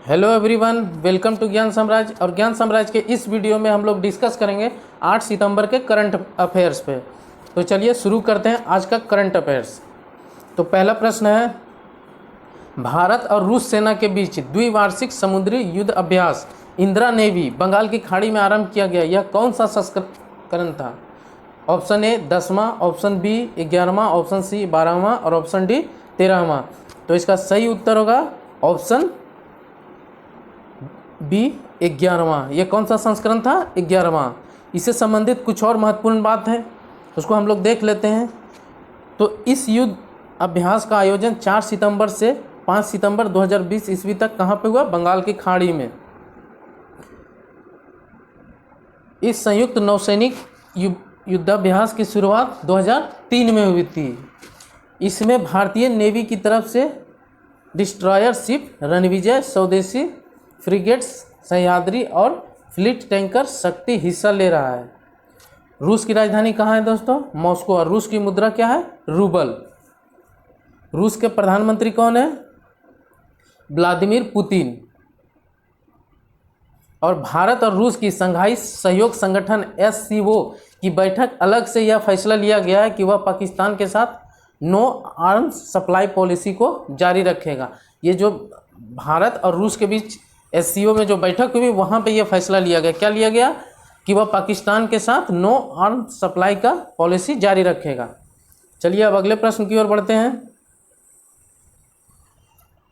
Hello everyone, welcome to ज्ञान साम्राज्य। और ज्ञान साम्राज्य के इस वीडियो में हम लोग डिस्कस करेंगे 8 सितंबर के करंट अफेयर्स पे। तो चलिए शुरू करते हैं आज का करंट अफेयर्स। तो पहला प्रश्न है, भारत और रूस सेना के बीच द्विवार्षिक समुद्री युद्ध अभ्यास इंदिरा नेवी बंगाल की खाड़ी में आरंभ किया गया, यह कौन सा संस्करण था? ऑप्शन ए 10वां, ऑप्शन बी 11वां, ऑप्शन सी 12वां और ऑप्शन डी 13वां। तो इसका सही उत्तर होगा ऑप्शन बी 11वां। ये कौन सा संस्करण था? 11वां। इससे संबंधित कुछ और महत्वपूर्ण बात है, उसको हम लोग देख लेते हैं। तो इस युद्ध अभ्यास का आयोजन 4 सितंबर से 5 सितंबर 2020 ईस्वी तक कहाँ पे हुआ? बंगाल की खाड़ी में। इस संयुक्त नौसैनिक युद्धाभ्यास की शुरुआत 2003 में हुई थी। इसमें भारतीय नेवी की तरफ से डिस्ट्रॉयर शिप रणविजय, स्वदेशी फ्रिगेट्स सह्याद्री और फ्लीट टैंकर शक्ति हिस्सा ले रहा है। रूस की राजधानी कहाँ है दोस्तों? मॉस्को। और रूस की मुद्रा क्या है? रूबल। रूस के प्रधानमंत्री कौन है? Vladimir Putin. और भारत और रूस की शंघाई सहयोग संगठन SCO की बैठक अलग से यह फैसला लिया गया है कि वह पाकिस्तान के साथ नो आर्म्स सप्लाई पॉलिसी को जारी रखेगा। ये जो भारत और रूस के बीच SCO में जो बैठक हुई, वहाँ पे ये फैसला लिया गया। क्या लिया गया? कि वह पाकिस्तान के साथ नो आर्म्स सप्लाई का पॉलिसी जारी रखेगा। चलिए अब अगले प्रश्न की ओर बढ़ते हैं।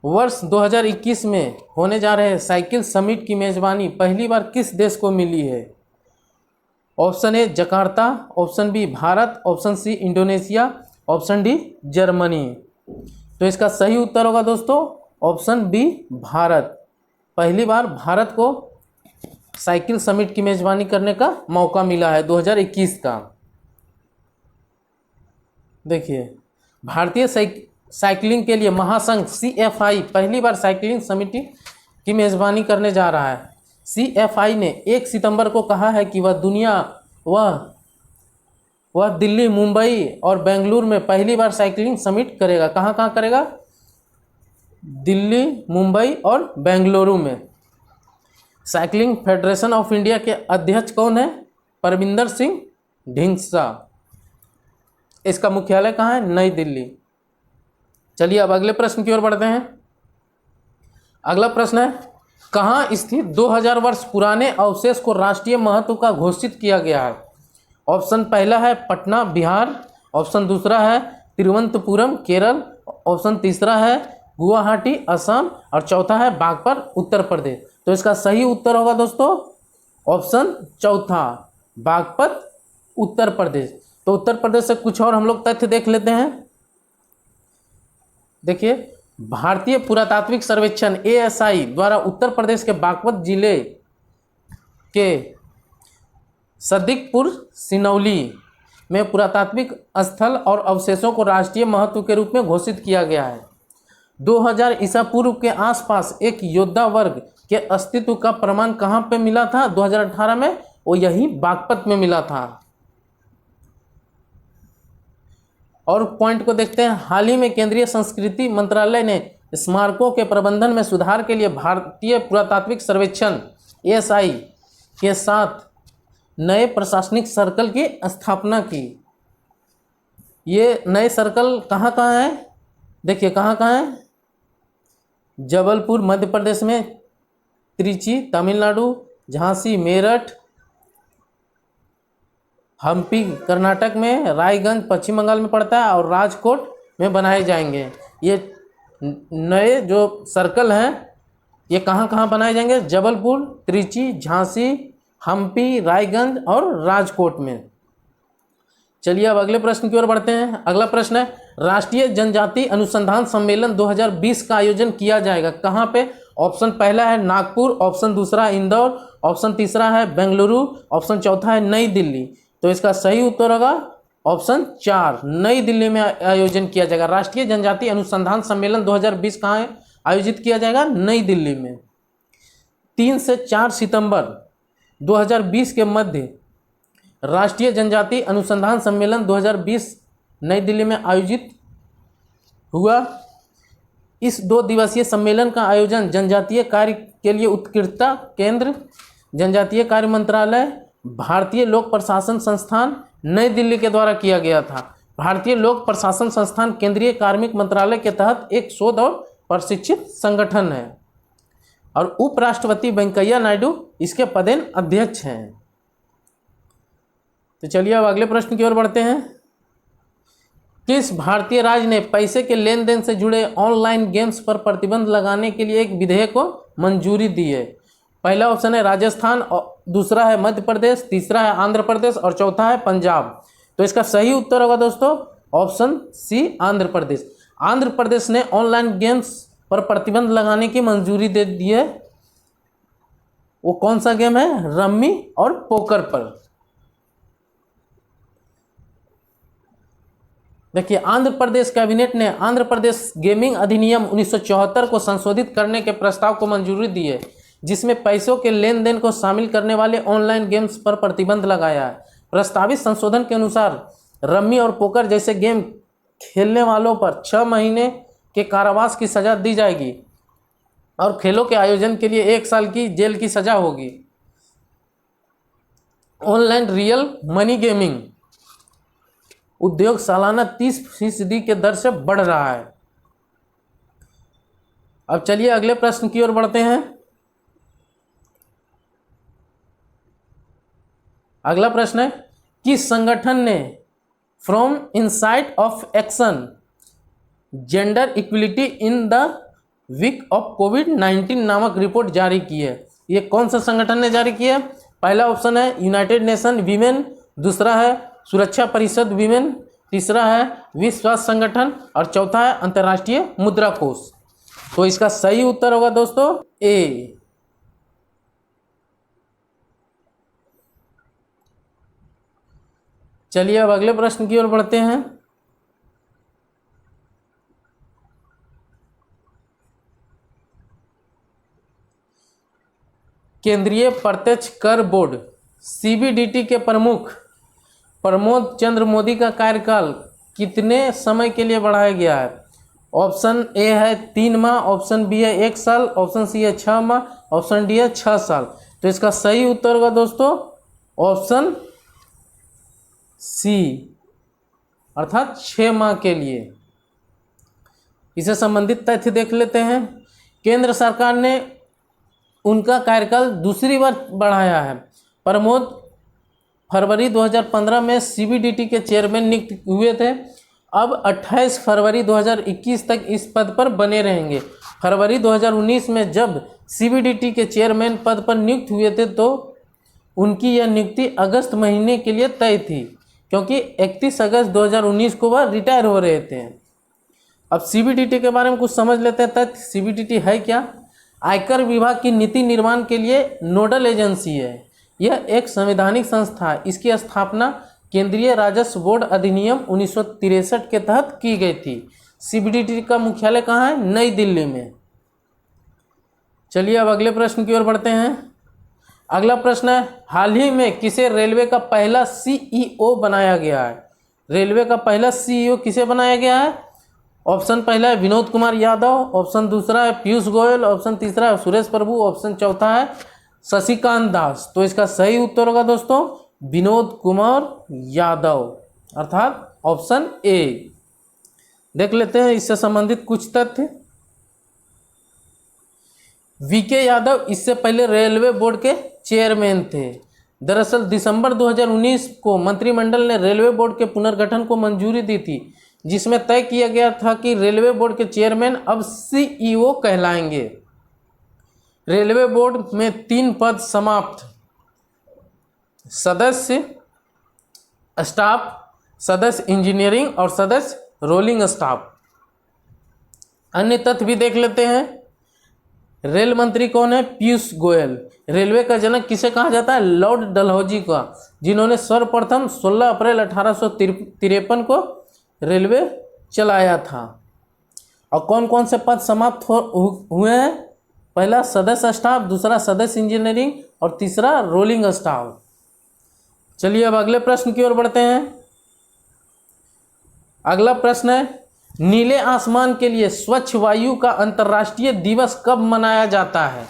वर्ष 2021 में होने जा रहे साइकिल समिट की मेजबानी पहली बार किस देश को मिली है? Option A Jakarta, option B Bharat, option C Indonesia, option D Germany. तो इसका सही उत्तर होगा दोस्तों ऑप्शन बी भारत। पहली बार भारत को साइकिल समिट की मेजबानी करने का मौका मिला है 2021 का। देखिए, भारतीय साइकिलिंग के लिए महासंघ CFI पहली बार साइकिलिंग समिति की मेजबानी करने जा रहा है। CFI ने 1 सितंबर को कहा है कि वह दिल्ली, मुंबई और बेंगलुरु में पहली बार साइकिलिंग समिट करेगा। कहाँ कहाँ करेगा? दिल्ली, मुंबई और बेंगलुरु में। साइकिलिंग फेडरेशन ऑफ इंडिया के अध्यक्ष कौन है? परमिंदर सिंह ढींगसा। इसका मुख्यालय कहाँ है? नई दिल्ली। चलिए अब अगले प्रश्न की ओर बढ़ते हैं। अगला प्रश्न है, कहाँ स्थित 2000 वर्ष पुराने अवशेष को राष्ट्रीय महत्व का घोषित किया गया है? ऑप्शन पहला है पटना बिहार, ऑप्शन दूसरा है तिरुवनंतपुरम केरल, ऑप्शन तीसरा है गुवाहाटी असम और चौथा है बागपत उत्तर प्रदेश। तो इसका सही उत्तर होगा दोस्तों ऑप्शन चौथा, बागपत उत्तर प्रदेश। तो उत्तर प्रदेश से कुछ और हम लोग तथ्य देख लेते हैं। देखिए, भारतीय पुरातात्विक सर्वेक्षण ASI द्वारा उत्तर प्रदेश के बागपत जिले के सदिकपुर सिनौली में पुरातात्विक स्थल और अवशेषों को राष्ट्रीय महत्व के रूप में घोषित किया गया है। 2000 ईसा पूर्व के आसपास एक योद्धा वर्ग के अस्तित्व का प्रमाण कहाँ पे मिला था 2018 में? वो यही बागपत में मिला था। और पॉइंट को देखते हैं। हाल ही में केंद्रीय संस्कृति मंत्रालय ने स्मारकों के प्रबंधन में सुधार के लिए भारतीय पुरातात्विक सर्वेक्षण ASI के साथ नए प्रशासनिक सर्कल की स्थापना की। ये नए सर्कल कहाँ कहाँ है? देखिए कहाँ कहाँ है? जबलपुर मध्य प्रदेश में, त्रिची तमिलनाडु, झांसी मेरठ, हम्पी कर्नाटक में, रायगंज पश्चिम बंगाल में पड़ता है और राजकोट में बनाए जाएंगे। ये नए जो सर्कल हैं ये कहाँ कहाँ बनाए जाएंगे? जबलपुर, त्रिची, झांसी, हम्पी, रायगंज और राजकोट में। चलिए अब अगले प्रश्न की ओर बढ़ते हैं। अगला प्रश्न है, राष्ट्रीय जनजाति अनुसंधान सम्मेलन 2020 का आयोजन किया जाएगा कहाँ पे? ऑप्शन पहला है नागपुर, ऑप्शन दूसरा इंदौर, ऑप्शन तीसरा है बेंगलुरु, ऑप्शन चौथा है नई दिल्ली। तो इसका सही उत्तर होगा ऑप्शन 4, नई दिल्ली में आयोजन किया जाएगा। राष्ट्रीय जनजाति अनुसंधान सम्मेलन 2020 कहाँ आयोजित किया जाएगा? नई दिल्ली में। 3 से 4 सितंबर 2020 के मध्य राष्ट्रीय जनजाति अनुसंधान सम्मेलन 2020 नई दिल्ली में आयोजित हुआ। इस 2 दिवसीय सम्मेलन का आयोजन जनजातीय कार्य के लिए उत्कृष्टता केंद्र, जनजातीय कार्य मंत्रालय, भारतीय लोक प्रशासन संस्थान नई दिल्ली के द्वारा किया गया था। भारतीय लोक प्रशासन संस्थान केंद्रीय कार्मिक मंत्रालय के तहत एक शोध और प्रशिक्षित संगठन है और उपराष्ट्रपति वेंकैया नायडू इसके पदेन अध्यक्ष हैं। तो चलिए अब अगले प्रश्न की ओर बढ़ते हैं। किस भारतीय राज्य ने पैसे के लेन देन से जुड़े ऑनलाइन गेम्स पर प्रतिबंध लगाने के लिए एक विधेयक को मंजूरी दी है? पहला ऑप्शन है राजस्थान, और दूसरा है मध्य प्रदेश, तीसरा है आंध्र प्रदेश और चौथा है पंजाब। तो इसका सही उत्तर होगा दोस्तों ऑप्शन सी, आंध्र प्रदेश। आंध्र प्रदेश ने ऑनलाइन गेम्स पर प्रतिबंध लगाने की मंजूरी दे दी है। वो कौन सा गेम है? रम्मी और पोकर पर। देखिए, आंध्र प्रदेश कैबिनेट ने आंध्र प्रदेश गेमिंग अधिनियम 1974 को संशोधित करने के प्रस्ताव को मंजूरी दी है, जिसमें पैसों के लेन देन को शामिल करने वाले ऑनलाइन गेम्स पर प्रतिबंध लगाया है। प्रस्तावित संशोधन के अनुसार रम्मी और पोकर जैसे गेम खेलने वालों पर 6 महीने के कारावास की सजा दी जाएगी और खेलों के आयोजन के लिए 1 साल की जेल की सजा होगी। ऑनलाइन रियल मनी गेमिंग उद्योग सालाना 30% के दर से बढ़ रहा है। अब चलिए अगले प्रश्न की ओर बढ़ते हैं। अगला प्रश्न है, किस संगठन ने from insight of action gender equality in the week of कोविड-19 नामक रिपोर्ट जारी की है? ये कौन सा संगठन ने जारी किया है? पहला ऑप्शन है यूनाइटेड नेशन वीमेन, दूसरा है सुरक्षा परिषद वीमेन, तीसरा है विश्व स्वास्थ्य संगठन और चौथा है अंतर्राष्ट्रीय मुद्रा कोष। तो इसका सही उत्तर होगा दोस्तों ए। चलिए अब अगले प्रश्न की ओर बढ़ते हैं। केंद्रीय प्रत्यक्ष कर बोर्ड सीबीडीटी के प्रमुख प्रमोद चंद्र मोदी का कार्यकाल कितने समय के लिए बढ़ाया गया है? ऑप्शन ए है 3 माह, ऑप्शन बी है 1 साल, ऑप्शन सी है 6 माह, ऑप्शन डी है 6 साल। तो इसका सही उत्तर होगा दोस्तों ऑप्शन सी, अर्थात 6 माह के लिए। इससे संबंधित तथ्य देख लेते हैं। केंद्र सरकार ने उनका कार्यकाल दूसरी बार बढ़ाया है। प्रमोद फरवरी 2015 में सीबीडीटी के चेयरमैन नियुक्त हुए थे। अब 28 फरवरी 2021 तक इस पद पर बने रहेंगे। फरवरी 2019 में जब सीबीडीटी के चेयरमैन पद पर नियुक्त हुए थे तो उनकी यह नियुक्ति अगस्त महीने के लिए तय थी, क्योंकि 31 अगस्त 2019 को वह रिटायर हो रहे थे। अब सीबीडीटी के बारे में कुछ समझ लेते हैं। तथ्य सीबीडीटी है क्या? आयकर विभाग की नीति निर्माण के लिए नोडल एजेंसी है। यह एक संवैधानिक संस्था है। इसकी स्थापना केंद्रीय राजस्व बोर्ड अधिनियम 1963 के तहत की गई थी। सीबीडीटी का मुख्यालय कहाँ है? नई दिल्ली में। चलिए अब अगले प्रश्न की ओर बढ़ते हैं। अगला प्रश्न है, हाल ही में किसे रेलवे का पहला सीईओ बनाया गया है? रेलवे का पहला सीईओ किसे बनाया गया है? ऑप्शन पहला है विनोद कुमार यादव, ऑप्शन दूसरा है पीयूष गोयल, ऑप्शन तीसरा है सुरेश प्रभु, ऑप्शन चौथा है शशिकांत दास। तो इसका सही उत्तर होगा दोस्तों विनोद कुमार यादव, अर्थात ऑप्शन ए। देख लेते हैं इससे संबंधित कुछ तथ्य। वीके यादव इससे पहले रेलवे बोर्ड के चेयरमैन थे। दरअसल दिसंबर 2019 को मंत्रिमंडल ने रेलवे बोर्ड के पुनर्गठन को मंजूरी दी थी, जिसमें तय किया गया था कि रेलवे बोर्ड के चेयरमैन अब सीईओ कहलाएंगे। रेलवे बोर्ड में 3 पद समाप्त: सदस्य स्टाफ, सदस्य इंजीनियरिंग और सदस्य रोलिंग स्टाफ। अन्य तथ्य भी देख लेते हैं। रेल मंत्री कौन है? पीयूष गोयल। रेलवे का जनक किसे कहा जाता है? लॉर्ड डलहौजी का, जिन्होंने सर्वप्रथम 16 अप्रैल 1853 को रेलवे चलाया था। और कौन कौन से पद समाप्त हुए हैं? पहला सदस्य स्टाफ, दूसरा सदस्य इंजीनियरिंग और तीसरा रोलिंग स्टाफ। चलिए अब अगले प्रश्न की ओर बढ़ते हैं। अगला प्रश्न है, नीले आसमान के लिए स्वच्छ वायु का अंतर्राष्ट्रीय दिवस कब मनाया जाता है?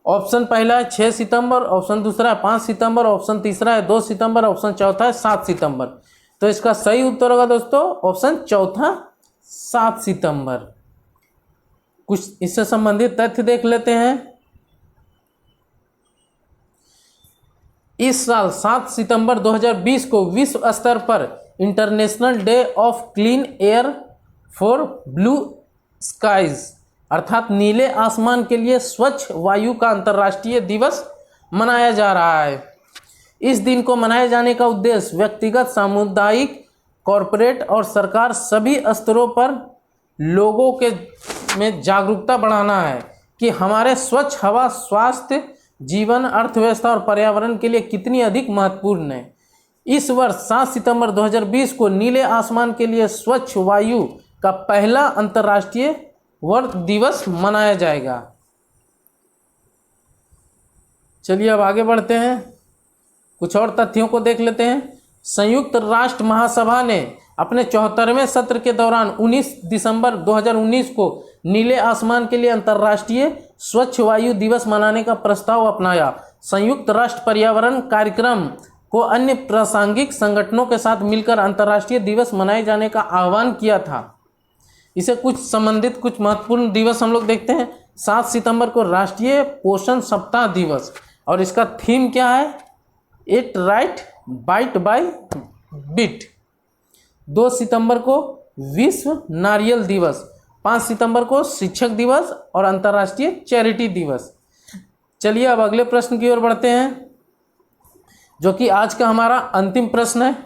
ऑप्शन पहला है 6 सितंबर, ऑप्शन दूसरा है 5 सितंबर, ऑप्शन तीसरा है 2 सितंबर, ऑप्शन चौथा है 7 सितंबर। तो इसका सही उत्तर होगा दोस्तों ऑप्शन चौथा 7 सितंबर। कुछ इससे संबंधित तथ्य देख लेते हैं। इस साल 7 सितंबर 2020 को विश्व स्तर पर international day of clean air for blue skies अर्थात नीले आसमान के लिए स्वच्छ वायु का अंतर्राष्ट्रीय दिवस मनाया जा रहा है। इस दिन को मनाए जाने का उद्देश्य व्यक्तिगत, सामुदायिक, कॉरपोरेट और सरकार सभी स्तरों पर लोगों के में जागरूकता बढ़ाना है कि हमारे स्वच्छ हवा स्वास्थ्य, जीवन, अर्थव्यवस्था और पर्यावरण के लिए कितनी अधिक महत्वपूर्ण है। इस वर्ष 7 सितंबर 2020 को नीले आसमान के लिए स्वच्छ वायु का पहला अंतर्राष्ट्रीय वर्ल्ड दिवस मनाया जाएगा। चलिए अब आगे बढ़ते हैं, कुछ और तथ्यों को देख लेते हैं। संयुक्त राष्ट्र महासभा ने अपने 74वें सत्र के दौरान 19 दिसंबर 2019 को नीले आसमान के लिए अंतर्राष्ट्रीय स्वच्छ वायु दिवस मनाने का प्रस्ताव अपनाया। संयुक्त राष्ट्र पर्यावरण कार्यक्रम को अन्य प्रासंगिक संगठनों के साथ मिलकर अंतर्राष्ट्रीय दिवस मनाए जाने का आह्वान किया था। इसे कुछ संबंधित कुछ महत्वपूर्ण दिवस हम लोग देखते हैं। 7 सितंबर को राष्ट्रीय पोषण सप्ताह दिवस और इसका थीम क्या है? It right byte by bit. 2 सितंबर को विश्व नारियल दिवस, 5 सितंबर को शिक्षक दिवस और अंतर्राष्ट्रीय चैरिटी दिवस। चलिए अब अगले प्रश्न की ओर बढ़ते हैं, जो कि आज का हमारा अंतिम प्रश्न है।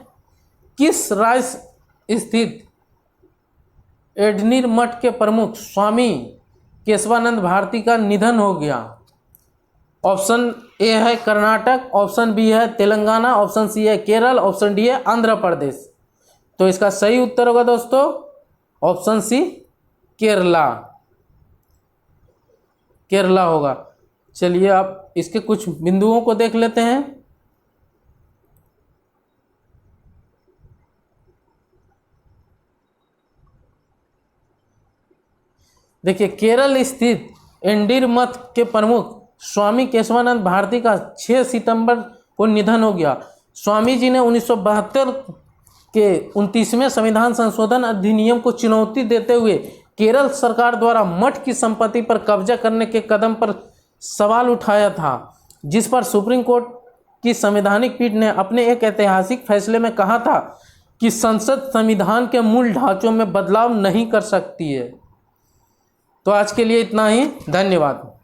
किस राज्य स्थित एडनीर मठ के प्रमुख स्वामी केशवानंद भारती का निधन हो गया? ऑप्शन ए है कर्नाटक, ऑप्शन बी है तेलंगाना, ऑप्शन सी है केरल, ऑप्शन डी है आंध्र प्रदेश। तो इसका सही उत्तर होगा दोस्तों ऑप्शन सी केरला, केरला होगा। चलिए आप इसके कुछ बिंदुओं को देख लेते हैं। देखिए, केरल स्थित एंडीर मठ के प्रमुख स्वामी केशवानंद भारती का 6 सितंबर को निधन हो गया। स्वामी जी ने 1972 के 29वें संविधान संशोधन अधिनियम को चुनौती देते हुए केरल सरकार द्वारा मठ की संपत्ति पर कब्जा करने के कदम पर सवाल उठाया था, जिस पर सुप्रीम कोर्ट की संवैधानिक पीठ ने अपने एक ऐतिहासिक फैसले में कहा था कि संसद संविधान के मूल ढांचों में बदलाव नहीं कर सकती है। तो आज के लिए इतना ही, धन्यवाद।